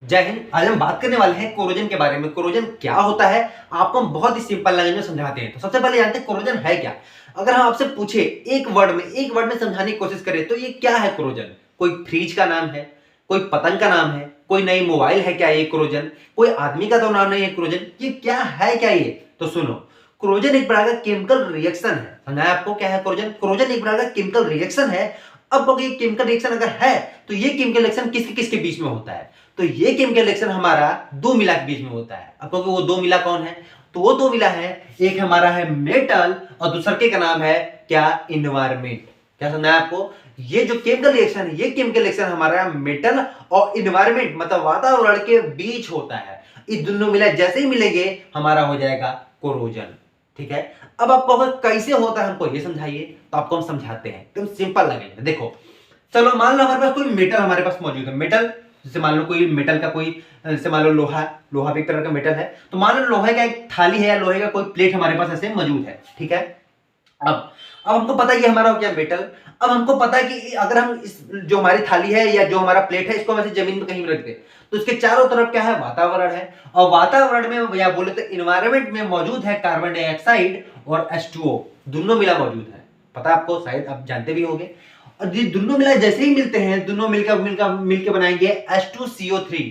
जय हिंद। आज हम बात करने वाले हैं कोरोजन के बारे में। कोरोजन क्या होता है आपको हम बहुत ही सिंपल लैंग्वेज में समझाते हैं। तो सबसे पहले जानते हैं कोरोजन है क्या। अगर हम आपसे पूछे एक वर्ड में समझाने की कोशिश करें तो ये क्या है कोरोजन। कोई फ्रिज का नाम है, कोई पतंग का नाम है, कोई नई मोबाइल है क्या ये कोरोजन, कोई आदमी का तो नाम नहीं है कोरोजन। ये क्या है क्या ये, तो सुनो। कोरोजन एक प्रकार का केमिकल रिएक्शन है। समझाया आपको क्या है कोरोजन। कोरोजन एक प्रकार का केमिकल रिएक्शन है। अब ये केमिकल रिएक्शन अगर है तो ये केमिकल रिएक्शन किसके किसके बीच में होता है, तो ये केमिकल रिएक्शन हमारा दो मिला के बीच में होता है। अब क्योंकि वो दो मिला कौन है, तो वो दो मिला है, एक हमारा है मेटल और दूसरे का नाम है क्या, इन्वायरमेंट। क्या समझा आपको। ये जो केमिकल रिएक्शन है, ये केमिकल रिएक्शन हमारा मेटल और इन्वायरमेंट मतलब वातावरण के बीच होता है। ये दोनों मिला जैसे ही मिलेंगे हमारा हो जाएगा कोरोजन। ठीक है। अब आपको अगर कैसे होता है हमको ये समझाइए, तो आपको हम समझाते हैं एकदम सिंपल लगेगा। देखो चलो मान लो हमारे पास कोई मेटल हमारे पास मौजूद है। मेटल जैसे मान लो कोई मेटल का कोई, जैसे मान लो लोहा, लोहा भी एक तरह का मेटल है। तो मान लो लोहे का एक थाली है या लोहे का कोई प्लेट हमारे पास ऐसे मौजूद है। ठीक है। अब हमको पता है कि हमारा हो गया मेटल। अब हमको पता है कि अगर हम इस जो हमारी थाली है या जो हमारा प्लेट है इसको हम ऐसे जमीन में कहीं भी रख दे तो इसके चारों तरफ क्या है, वातावरण है। और वातावरण में या बोले तो इन्वायरमेंट में मौजूद है कार्बन डाइऑक्साइड और H2O, दोनों मिला मौजूद है। पता है आपको, शायद आप जानते भी होंगे। और ये दोनों मिला जैसे ही मिलते हैं, दोनों मिलकर बनाएंगे H2CO3।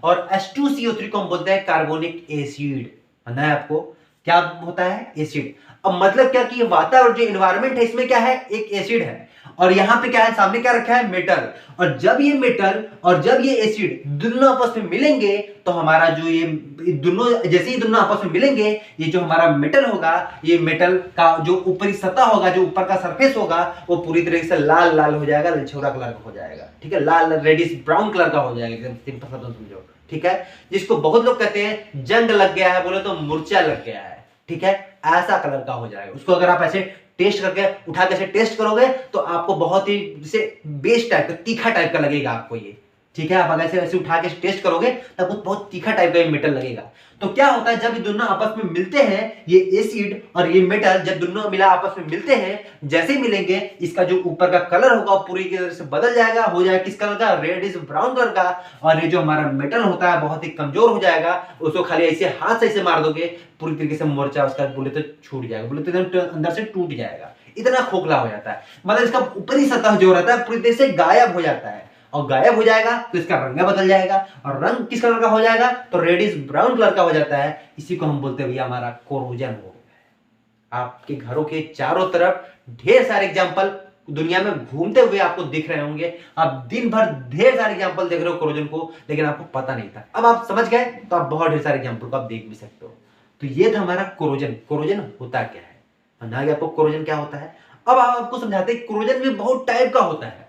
और H2CO3 को हम बोलते हैं कार्बोनिक एसिड। पता है आपको क्या होता है, एसिड। अब मतलब क्या कि वातावरण जो इन्वायरमेंट है इसमें क्या है, एक एसिड है। और यहां पे क्या है, सामने क्या रखा है, मेटल। और जब ये मेटल और जब ये एसिड दोनों आपस में मिलेंगे तो हमारा जो ये दोनों जैसे ही दोनों आपस में मिलेंगे, ये जो हमारा मेटल होगा, ये मेटल का जो ऊपरी सतह होगा, जो ऊपर का सरफेस होगा, वो पूरी तरीके से लाल लाल हो जाएगा, ललछौरा कलर का हो जाएगा। ठीक है, लाल रेडिश ब्राउन कलर का हो जाएगा, एकदम सिंपल शब्द समझो। ठीक है। जिसको बहुत लोग कहते हैं जंग लग गया है, बोले तो मुर्चा लग गया है। ठीक है, ऐसा कलर का हो जाएगा। उसको अगर आप ऐसे टेस्ट करके उठा के ऐसे टेस्ट करोगे तो आपको बहुत ही जैसे बेस्ट टाइप का, तीखा टाइप का लगेगा आपको ये। ठीक है, आप अगर ऐसे उठा के टेस्ट करोगे तब बहुत तीखा टाइप का ये मेटल लगेगा। तो क्या होता है, जब ये दोनों आपस में मिलते हैं, ये एसिड और ये मेटल जब दोनों मिला आपस में मिलते हैं, जैसे ही मिलेंगे इसका जो ऊपर का कलर होगा वो पूरी तरह से बदल जाएगा, हो जाएगा किस कलर का, रेडिश ब्राउन कलर का। और ये जो हमारा मेटल होता है बहुत ही कमजोर हो जाएगा। उसको खाली ऐसे हाथ से ऐसे मार दोगे, पूरी तरीके से मोर्चा उसका बोले तो छूट जाएगा, बोले तो अंदर से टूट जाएगा, इतना खोखला हो जाता है। मतलब इसका ऊपरी सतह जो रहता है पूरी तरह से गायब हो जाता है। और गायब हो जाएगा तो इसका रंग बदल जाएगा, और रंग किस कलर का हो जाएगा, तो रेडिश ब्राउन कलर का हो जाता है। इसी को हम बोलते हैं भैया हमारा कोरोजन हो गया। आपके घरों के चारों तरफ ढेर सारे एग्जाम्पल दुनिया में घूमते हुए आपको दिख रहे होंगे। आप दिन भर ढेर सारे एग्जाम्पल देख रहे हो कोरोजन को, लेकिन आपको पता नहीं था। अब आप समझ गए तो आप बहुत ढेर सारे एग्जाम्पल को आप देख भी सकते हो। तो ये था हमारा कोरोजन। कोरोजन होता क्या है, ना कि आपको कोरोजन क्या होता है। अब आपको समझाते हैं कोरोजन भी बहुत टाइप का होता है।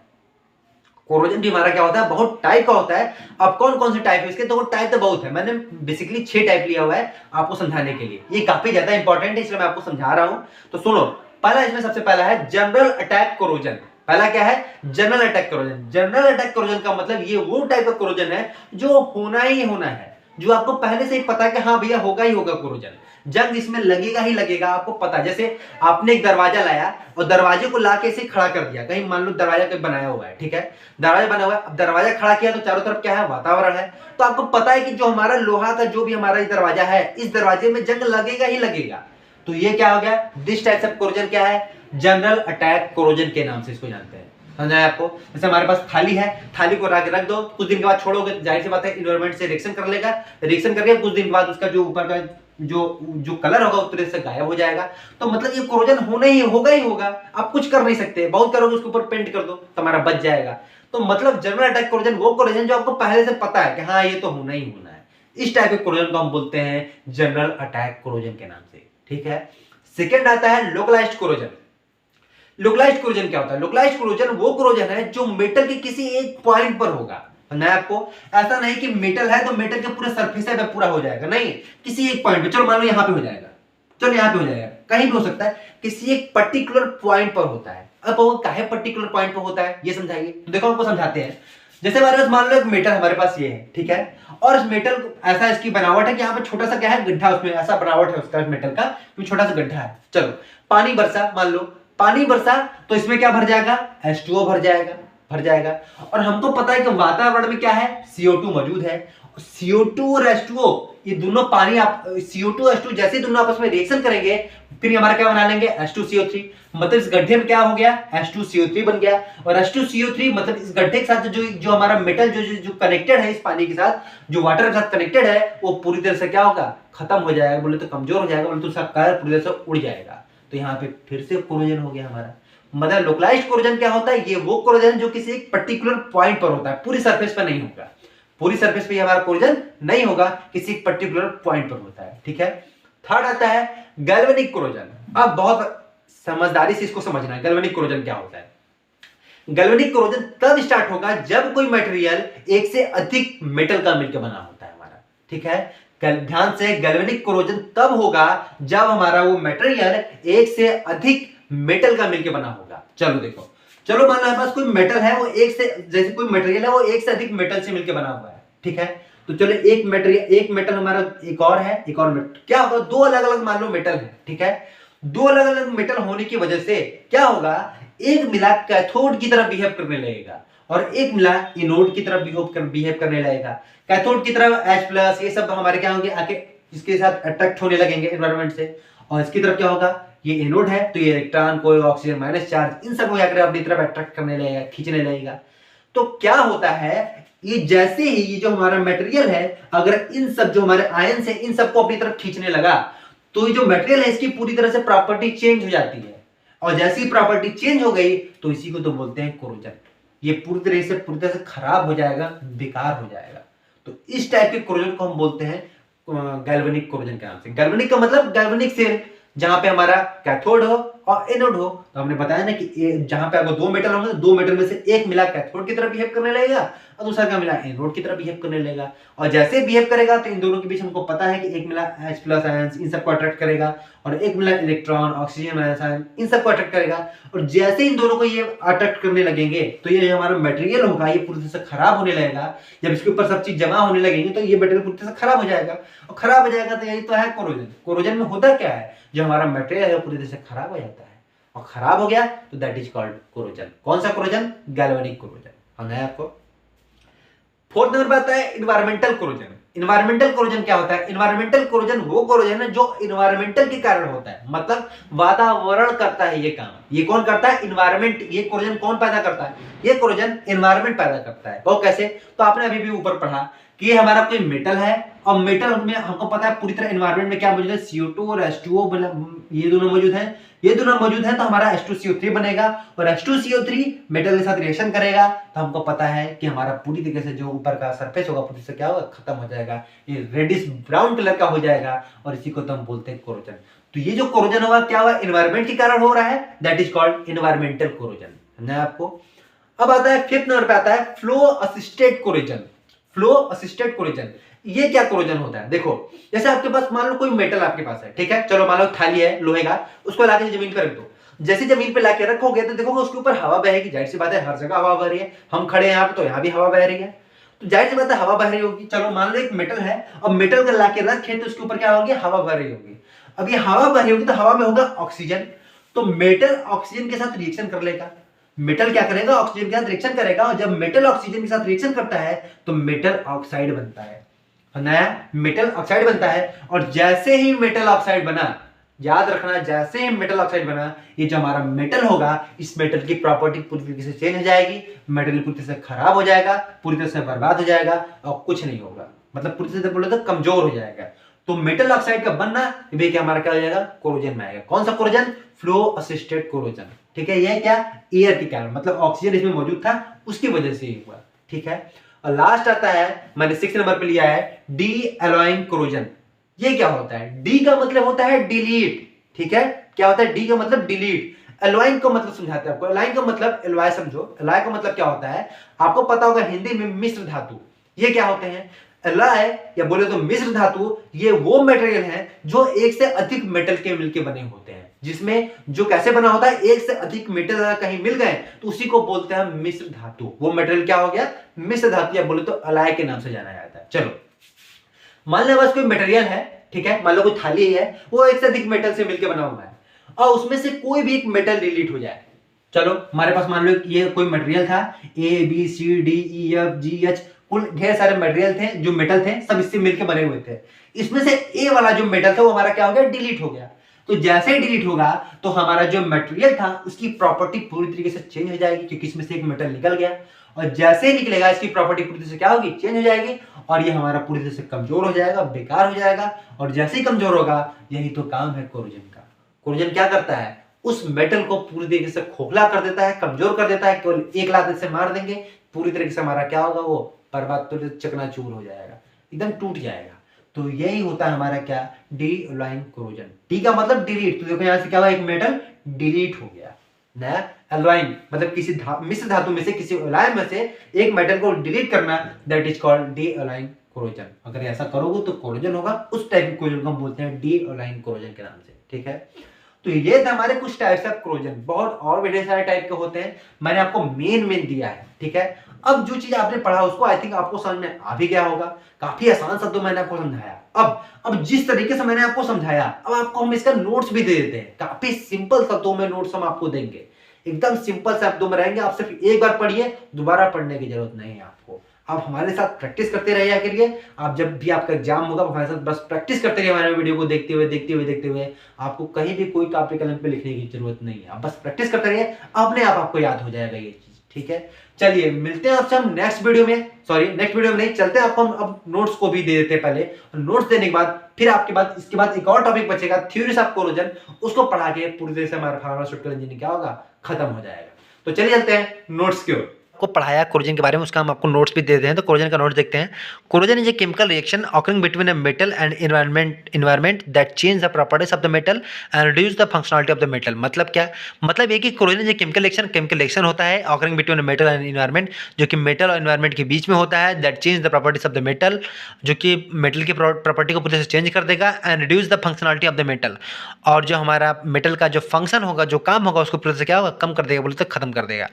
कोरोजन भी हमारा क्या होता है, बहुत टाइप का होता है। अब कौन कौन से टाइप है इसके, तो टाइप तो बहुत है। मैंने बेसिकली 6 टाइप लिया हुआ है आपको समझाने के लिए। ये काफी ज्यादा इंपॉर्टेंट है इसलिए मैं आपको समझा रहा हूं। तो सुनो, पहला इसमें सबसे पहला है जनरल अटैक कोरोजन। पहला क्या है, general attack corrosion. General attack corrosion का मतलब ये वो टाइप का कोरोजन है जो होना ही होना है, जो आपको पहले से ही पता है कि हाँ भैया होगा ही होगा कोरोजन, जंग इसमें लगेगा ही लगेगा। आपको पता है, जैसे आपने एक दरवाजा लाया और दरवाजे को लाके इसे खड़ा कर दिया, कहीं मान लो दरवाजा कहीं बनाया हुआ है। ठीक है, दरवाजा बना हुआ है, अब दरवाजा खड़ा किया तो चारों तरफ क्या है, वातावरण है। तो आपको पता है कि जो हमारा लोहा का जो भी हमारा दरवाजा है, इस दरवाजे में जंग लगेगा ही लगेगा। तो ये क्या हो गया, दिस टाइप ऑफ कोरोजन क्या है, जनरल अटैक कोरोजन के नाम से इसको जानते हैं। समझा है आपको। जैसे हमारे पास थाली है, थाली को रख दो, कुछ दिन के बाद छोड़ोगे तो जाहिर सी बात है इन्वायरमेंट से रिएक्शन कर लेगा। रिएक्शन करके कुछ दिन बाद उसका जो ऊपर का जो कलर होगा उस तरह से गायब हो जाएगा। तो मतलब ये कोरोजन होना ही होगा ही होगा, आप कुछ कर नहीं सकते। बहुत करोगे उसके ऊपर पेंट कर दो तो हमारा बच जाएगा। तो मतलब जनरल अटैक कोरोजन वो कोरोजन जो आपको पहले से पता है कि हाँ ये तो होना ही होना है। इस टाइप के कोरोजन को हम बोलते हैं जनरल अटैक कोरोजन के नाम से। ठीक है। सेकेंड आता है लोकलाइज्ड कोरोजन। लोकलाइज्ड कोरोजन क्या होता है, लोकलाइज्ड कोरोजन वो कोरोजन है जो मेटल के किसी एक पॉइंट पर होगा। ना आपको ऐसा नहीं कि मेटल है तो मेटल के पूरे सरफेस पे पूरा हो जाएगा, नहीं, किसी एक पॉइंट पे, चलो मान लो यहां पे हो जाएगा, चलो यहां पे हो जाएगा, कहीं भी हो सकता है, किसी एक पर्टिकुलर पॉइंट पर होता है। अब वो काहे पर्टिकुलर पॉइंट पर होता है ये समझाइए। तो देखो आपको समझाते हैं। जैसे हमारे पास मान लो एक मेटल हमारे पास ये है, ठीक है, और इस मेटल ऐसा इसकी बनावट है कि यहाँ पे छोटा सा क्या है, गड्ढा, उसमें ऐसा बनावट है उसका मेटल का, छोटा सा गड्ढा है। चलो पानी बरसा, मान लो पानी बरसा तो इसमें क्या भर जाएगा, H2O भर जाएगा। और हमको पता है कि वातावरण में क्या है, CO2 मौजूद है। CO2 और H2O, ये दोनों पानी आप CO2 H2 जैसे दोनों आपस में रिएक्शन करेंगे, फिर हमारा क्या बना लेंगे H2CO3। मतलब इस गड्ढे में क्या हो गया, H2CO3 बन गया। और H2CO3 मतलब इस गड्ढे के साथ जो हमारा मेटल जो कनेक्टेड है इस पानी के साथ, जो वाटर के साथ कनेक्टेड है, वो पूरी तरह से क्या होगा, खत्म हो जाएगा, बोले तो कमजोर हो जाएगा, बोले तो उसका कलर पूरी तरह से उड़ जाएगा। तो यहाँ पे फिर से कोरोजन हो गया हमारा। मतलब लोकलाइज्ड कोरोजन क्या होता है, ये वो कोरोजन जो किसी एक पर्टिकुलर पॉइंट पर होता है, पूरी सरफेस पर नहीं होगा। पूरी सरफेस पे हमारा कोरोजन नहीं होगा, किसी पर्टिकुलर पॉइंट पर होता है। ठीक है। थर्ड आता है गैल्वेनिक कोरोजन। अब बहुत समझदारी से इसको समझना है, गैल्वेनिक कोरोजन क्या होता है। गैल्वेनिक कोरोजन तब स्टार्ट होगा जब कोई मटेरियल एक से अधिक मेटल का मिलकर बना होता है हमारा। ठीक है। ध्यान से, गैल्वेनिक कोरोजन तब होगा जब हमारा वो मटेरियल एक से अधिक मेटल का मिलकर बना होगा। चलो देखो, चलो मान लो हमारे पास कोई मेटल है, वो एक से, जैसे कोई मटेरियल है वो एक से अधिक मेटल से मिलकर बना हुआ है। ठीक है। तो चलो एक मटेरियल, एक मेटल हमारा एक और है, एक और मेटल, क्या होगा, दो अलग अलग मान लो मेटल है। ठीक है। दो अलग अलग मेटल होने की वजह से क्या होगा, एक मिला कैथोड की तरफ बिहेव करने लगेगा और एक मिला एनोड की तरफ बिहेव करने लगेगा। कैथोड की तरफ H+ ये सब हमारे क्या होंगे, आके इसके साथ अट्रैक्ट होने लगेंगे एनवायरमेंट से। और इसकी तरफ क्या होगा, ये एनोड है तो ये इलेक्ट्रॉन, कोई ऑक्सीजन माइनस चार्ज, इन सबको क्या अपनी तरफ अट्रैक्ट करने लगेगा, खींचने लगेगा। तो क्या होता है, ये जैसे ही ये जो हमारा मटेरियल है, अगर इन सब जो हमारे आयंस है इन सबको अपनी तरफ खींचने लगा, तो ये जो मटेरियल है इसकी पूरी तरह से प्रॉपर्टी चेंज हो जाती है। और जैसी प्रॉपर्टी चेंज हो गई तो इसी को तो बोलते हैं कोरोजन। ये पूरी तरह से खराब हो जाएगा, बेकार हो जाएगा। तो इस टाइप के कोरोजन को हम बोलते हैं गैल्वेनिक कोरोजन के नाम से। गैल्वेनिक का मतलब गैल्वेनिक सेल, जहां पे हमारा कैथोड हो और एनोड हो। तो हमने बताया ना कि जहां पे अगर दो मेटल होंगे तो दो मेटल में से एक मिला कैथोड की तरफ बिहेव करने लगेगा और दूसरा क्या मिला एनोड की तरफ बिहेव करने लगेगा। और जैसे बिहेव करेगा तो इन दोनों के बीच हमको पता है कि एक मिला H+ आयंस इन सबको अट्रैक्ट करेगा और एक मिला इलेक्ट्रॉन, ऑक्सीजन आयंस इन सबको अट्रैक्ट करेगा। और जैसे इन दोनों को ये अट्रैक्ट करने लगेंगे तो ये हमारा मटेरियल होगा, ये पूरी तरह से खराब होने लगेगा। जब इसके ऊपर सब चीज जमा होने लगेंगे तो ये मटेरियल पूरी तरह से खराब हो जाएगा। और खराब हो जाएगा तो यही तो है कोरोजन। कोरोजन में होता क्या है, जो हमारा मटेरियल है पूरी तरह से खराब हो जाता है और खराब हो गया तो दैट इज कॉल्ड कोरोजन। कौन सा कोरोजन, गैल्वेनिक कोरोजन। हमने आपको फोर्थ नंबर पे आता है इन्वायरमेंटल कोरोजन। इन्वायरमेंटल कोरोजन क्या होता है, इन्वायरमेंटल कोरोजन वो कोरोजन है जो इन्वायरमेंटल के कारण होता है, मतलब वातावरण करता है ये काम। ये कौन करता है, इन्वायरमेंट। ये कोरोजन कौन पैदा करता है, ये कोरोजन इन्वायरमेंट पैदा करता है। वो कैसे, तो आपने अभी भी ऊपर पढ़ा कि ये हमारा कोई मेटल है और मेटल में हमको पता है पूरी तरह इन्वायरमेंट में क्या मौजूद है, CO2 और H2O, ये दोनों मौजूद है। ये दोनों मौजूद है तो हमारा H2CO3 बनेगा और H2CO3 मेटल के साथ रिएक्शन करेगा तो हमको पता है कि हमारा पूरी तरीके से जो ऊपर का सरफेस होगा पूरी से क्या होगा, खत्म हो जाएगा, ये रेडिश ब्राउन कलर का हो जाएगा और इसी को तो हम बोलते हैं कोरोजन। तो ये जो कोरोजन होगा क्या हुआ, इन्वायरमेंट के कारण हो रहा है, that is called environmental corrosion. समझा आपको। अब आता है फिफ्थ नंबर पे आता है flow assisted corrosion. Flow assisted corrosion, ये क्या कोरोजन होता है, देखो जैसे आपके पास मान लो कोई मेटल आपके पास है, ठीक है, चलो मान लो थाली है लोहे का, उसको लाके जमीन पर रख दो। जैसे जमीन पे लाके रखोगे तो देखोगे उसके ऊपर हवा बहेगी, जाहिर सी बात है हर जगह हवा बह रही है। हम खड़े हैं यहाँ पे तो यहाँ भी हवा बह रही है, तो जाहिर सी बात है हवा बह रही होगी। चलो मान लो एक मेटल है और मेटल का लाके रखे तो उसके ऊपर क्या होगी, हवा बह रही होगी। अब ये हवा बह रही होगी तो हवा में होगा ऑक्सीजन, तो मेटल ऑक्सीजन के साथ रिएक्शन कर लेगा। मेटल क्या करेगा, ऑक्सीजन के साथ रिएक्शन करेगा और जब मेटल ऑक्सीजन के साथ रिएक्शन करता है तो मेटल ऑक्साइड बनता है, नया मेटल ऑक्साइड बनता है। और जैसे ही मेटल ऑक्साइड बना, याद रखना, जैसे ही मेटल ऑक्साइड बना, ये जो हमारा मेटल होगा इस मेटल की प्रॉपर्टी पूरी तरीके से चेंज हो जाएगी, मेटल पूरी तरह से खराब हो जाएगा, पूरी तरह से बर्बाद हो जाएगा और कुछ नहीं होगा, मतलब पूरी तरह से बोले तो कमजोर हो जाएगा। तो मेटल ऑक्साइड का बनना ये क्या हमारा क्या हो जाएगा, कोरोजन में आएगा। कौन सा कोरोजन, फ्लो असिस्टेड कोरोजन। ठीक है, यह क्या, एयर के कारण, मतलब ऑक्सीजन इसमें मौजूद था उसकी वजह से ही हुआ। ठीक है। और लास्ट आता है, मैंने 6 नंबर पे लिया है डी एलॉइंग कोरोजन। ये क्या होता है, डी का मतलब होता है डिलीट। ठीक है, क्या होता है, डी का मतलब डिलीट। एलॉइंग का मतलब समझाते हैं आपको। एलॉइंग का मतलब एलॉय समझो, एलॉय का मतलब क्या होता है, आपको पता होगा हिंदी में मिश्र धातु। ये क्या होते हैं, एलॉय या बोले तो मिश्र धातु, ये वो मटेरियल है जो एक से अधिक मेटल के मिलके बने होते हैं, जिसमें जो कैसे बना होता है, एक से अधिक मेटल कहीं मिल गए तो उसी को बोलते हैं मिश्र धातु। वो मटेरियल क्या हो गया, मिश्र धातु या बोले तो एलॉय के नाम से जाना जाता है। चलो मान लो बस कोई मटेरियल है, ठीक है, मान लो कोई थाली है, वो एक से अधिक मेटल से मिलकर बना हुआ है और उसमें से कोई भी एक मेटल डिलीट हो जाए। चलो हमारे पास मान लो ये कोई मटेरियल था, A B C D E F G H, कुल ढेर सारे मटेरियल थे, जो मेटल थे सब इससे मिलकर बने हुए थे। इसमें से ए वाला जो मेटल था वो हमारा क्या हो गया, डिलीट हो गया। तो जैसे ही डिलीट होगा तो हमारा जो मटेरियल था उसकी प्रॉपर्टी पूरी तरीके से चेंज हो जाएगी, क्योंकि इसमें से एक मेटल निकल गया। और जैसे ही निकलेगा इसकी प्रॉपर्टी पूरी तरह से क्या होगी, चेंज हो जाएगी, और ये हमारा पूरी तरह से कमजोर हो जाएगा, बेकार हो जाएगा। और जैसे ही कमजोर होगा, यही तो काम है कोरोजन का। कोरोजन क्या करता है, उस मेटल को पूरी तरीके से खोखला कर देता है, कमजोर कर देता है। केवल एक लात से मार देंगे, पूरी तरीके से हमारा क्या होगा, वो बर्बाद, तो चकनाचूर हो जाएगा, एकदम टूट जाएगा। तो यही होता है हमारा क्या, डी एलॉइंग कोरोजन। डी का मतलब डिलीट। तो देखो यहां से क्या हुआ, एक मेटल डिलीट हो गया। नया एलॉइंग मतलब किसी मिश्र धातु में से, किसी एलॉय में से एक मेटल को डिलीट करना, that is called D alloying corrosion. अगर ऐसा करोगे तो कोरोजन होगा। उस टाइप के कोरोजन को हम बोलते हैं डी एलॉइंग कोरोजन के नाम से। ठीक है, तो ये थे हमारे कुछ टाइप्स ऑफ कोरोजन। बहुत और भी ढेर सारे टाइप के होते हैं, मैंने आपको मेन दिया है। ठीक है, अब जो चीज आपने पढ़ा उसको आई थिंक आपको समझ में आ भी गया होगा। काफी आसान शब्दों मैंने आपको समझाया। अब जिस तरीके से मैंने आपको समझाया, अब आपको हम इसका नोट्स भी दे देते हैं। काफी सिंपल शब्दों में नोट्स हम आपको देंगे, एकदम सिंपल शब्दों में रहेंगे। आप सिर्फ एक बार पढ़िए, दोबारा पढ़ने की जरूरत नहीं है आपको। आप हमारे साथ प्रैक्टिस करते रहिए करिए। आप जब भी आपका एग्जाम होगा हमारे साथ बस प्रैक्टिस करते रहिए, हमारे वीडियो को देखते हुए। आपको कहीं भी कोई कॉपी कलम पे लिखने की जरूरत नहीं है, आप बस प्रैक्टिस करते रहिए, अपने आप आपको याद हो जाएगा ये चीज। ठीक है, चलिए मिलते हैं आपसे हम नेक्स्ट वीडियो में। नेक्स्ट वीडियो में नहीं, चलते हैं आपको हम अब नोट्स को भी दे देते हैं पहले। नोट्स देने के बाद फिर आपके बाद इसके बाद एक और टॉपिक बचेगा, थ्योरीज ऑफ कोरोजन। उसको पढ़ा के पूरी तरह से हमारा फार्मास्यूटिकल इंजीनियरिंग क्या होगा, खत्म हो जाएगा। तो चलिए चलते हैं नोट्स की ओर। को पढ़ाया कोरोजन के बारे में, उसका हम आपको नोट्स भी दे देते हैं। तो कोरोजन का नोट्स देखते हैं। Corrosion is a chemical reaction occurring between a metal and environment that change the properties of the metal and reduce the functionality of the metal. मतलब क्या, मतलब ये कि कोरोजन इज केमिकल रिएक्शन होता है occurring between a metal and environment, जो कि metal और एनवायरनमेंट के बीच में होता है। That change the properties of the metal, जो कि मेटल की प्रॉपर्टी को पूरे से चेंज कर देगा। And reduce the functionality of the metal, और जो हमारा मेटल का जो फंक्शन होगा, जो काम होगा, उसको पूरे से क्या होगा, कम कर देगा, बोले तो खत्म कर देगा।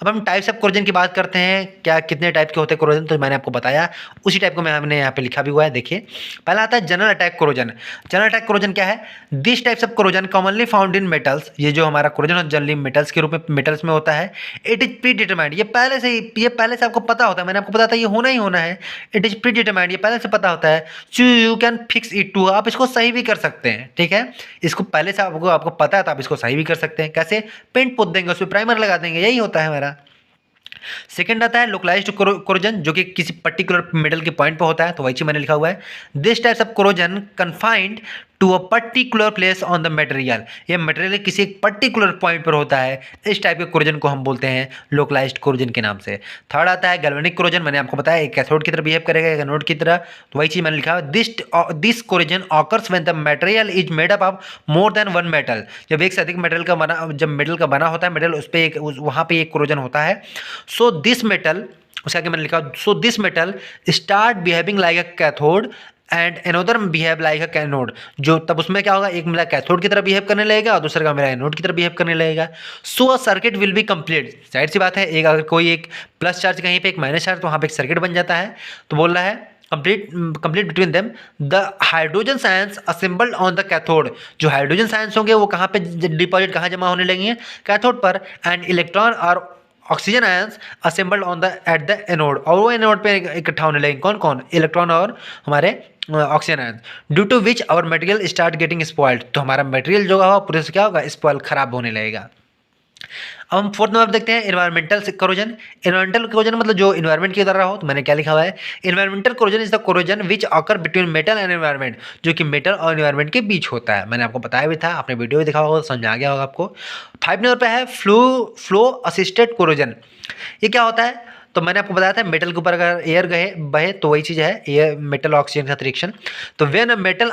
अब हम टाइप्स ऑफ कोरोजन की बात करते हैं। क्या कितने टाइप के होते हैं कोरोजन, तो मैंने आपको बताया, उसी टाइप को मैंने यहाँ पे लिखा भी हुआ है। देखिए, पहला आता है general attack corrosion. General attack corrosion क्या है, this types of corrosion commonly found in metals. ये जो हमारा कोरोजन जनरली मेटल्स के रूप में मेटल्स में होता है। इट इज प्री डिटरमाइंड, ये पहले से आपको पता होता है, मैंने आपको बताया था ये होना ही होना है। इट इज प्री डिटरमाइंड, ये पहले से पता होता है। So you can fix it to, आप इसको सही भी कर सकते हैं। ठीक है, इसको पहले से आपको पता है तो आप इसको सही भी कर सकते हैं। कैसे, पेंट पोत देंगे, उसमें प्राइमर लगा देंगे, यही होता है हमारा। सेकंड आता है लोकलाइज्ड कोरोजन, जो कि किसी पर्टिकुलर मेटल के पॉइंट पे होता है। तो वही चीज मैंने लिखा हुआ है, this types of corrosion confined to a particular place on the material. ये मटेरियल किसी एक पर्टिकुलर पॉइंट पर होता है। इस टाइप के कोरोजन को हम बोलते हैं लोकलाइज्ड कोरोजन के नाम से। थर्ड आता है गैल्वेनिक कोरोजन, मैंने आपको बताया एक कैथोड की तरह बिहेव करेगा, एक एनोड की तरह। तो वही चीज मैंने लिखा है, this corrosion occurs when the material is made up of more than one metal. जब एक से अधिक मेटल का बना, जब मेटल का बना होता है मेटल, उस पर एक वहाँ पे एक कोरोजन होता है। सो दिस मेटल, उसके आगे मैंने लिखा, so this metal start behaving like a cathode and another behave like a anode. जो तब उसमें क्या होगा, एक मेरा कैथोड की तरह बिहेव करने लगेगा और दूसरा का मेरा एनोड की तरह बिहेव करने लगेगा। So a circuit will be complete. जाहिर सी बात है, एक अगर कोई एक प्लस चार्ज कहीं पे एक माइनस चार्ज, तो वहाँ पे एक सर्किट बन जाता है। तो बोल रहा है complete between them the hydrogen science assembled on the cathode. जो हाइड्रोजन साइंस होंगे वो कहाँ पे डिपॉजिट, कहाँ जमा होने लगेंगे, कैथोड पर। एंड इलेक्ट्रॉन और oxygen ions assembled on the at the anode, और वो एनोड पे इकट्ठा होने लगेंगे। कौन कौन, इलेक्ट्रॉन और हमारे oxygen ions. Due to which our material start getting spoiled. तो हमारा मटेरियल जो होगा पूरे से क्या होगा, स्पॉइल, खराब होने लगेगा। अब हम फोर्थ नंबर देखते हैं एनवायरमेंटल कोरोजन। एनवायरमेंटल कोरोजन मतलब जो एनवायरमेंट की तरह हो। तो मैंने क्या लिखा हुआ है, environmental corrosion is the corrosion which occur between metal and environment, जो कि मेटल और एनवायरमेंट के बीच होता है। मैंने आपको बताया भी था, आपने वीडियो भी देखा होगा, समझ आ गया होगा आपको। 5 नंबर पे है फ्लो असिस्टेड कोरोजन। ये क्या होता है, तो मैंने आपको बताया था मेटल के ऊपर अगर एयर बहे तो वही चीज़ है, एयर मेटल ऑक्सीजन का रिएक्शन। तो when a metal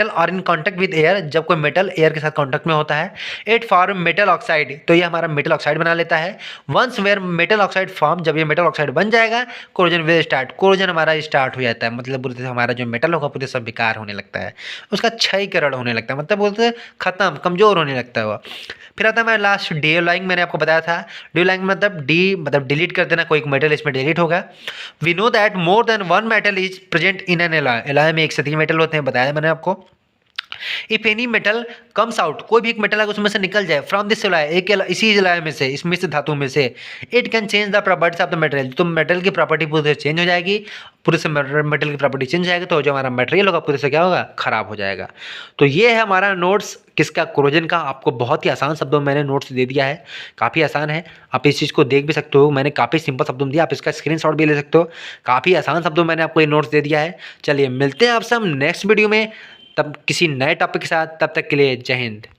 are in contact with air, जब कोई मेटल एयर के साथ कॉन्टैक्ट में होता है, इट फॉर्म मेटल ऑक्साइड, तो ये हमारा मेटल ऑक्साइड बना लेता है। Once where metal oxide form, जब ये मेटल ऑक्साइड बन जाएगा, कोरोजन विल स्टार्ट, कोरोजन हमारा स्टार्ट हो जाता है। मतलब बोलते हमारा जो मेटल होगा पूरे सब बेकार होने लगता है, उसका क्षयकरण होने लगता है, मतलब बोलते हैं खत्म, कमजोर होने लगता है वो। फिर आता है हमारा लास्ट डियोलाइंग, मैंने आपको बताया था डियोलाइंग मतलब डिलीट कर देना, कोई मेटल इसमें डिलीट होगा। We know that more than one metal is present in an alloy, alloy में एक से अधिक मेटल होते हैं, बताया मैंने आपको। If any metal comes out, कोई भी एक मेटल अगर उसमें से निकल जाए फ्रॉम दिस एलॉय, एक इसी एलॉय में से, इसमें से धातु में से, it can change the properties of the material, तो मेटल की प्रॉपर्टी पूरे से चेंज हो जाएगी, पूरे से मेटल की प्रॉपर्टी चेंज हो जाएगी, तो जो हमारा मटेरियल होगा पूरे से क्या होगा, खराब हो जाएगा। तो ये है हमारा नोट्स किसका, कोरोजन का। आपको बहुत ही आसान शब्दों में मैंने नोट्स दे दिया है, काफ़ी आसान है, आप इस चीज़ को देख भी सकते हो, मैंने काफ़ी सिंपल शब्दों में दिया, आप इसका स्क्रीनशॉट भी ले सकते हो, काफ़ी आसान शब्दों में मैंने आपको ये नोट्स दे दिया है। चलिए मिलते हैं आपसे हम नेक्स्ट वीडियो में, तब किसी नए टॉपिक के साथ, तब तक के लिए जय हिंद।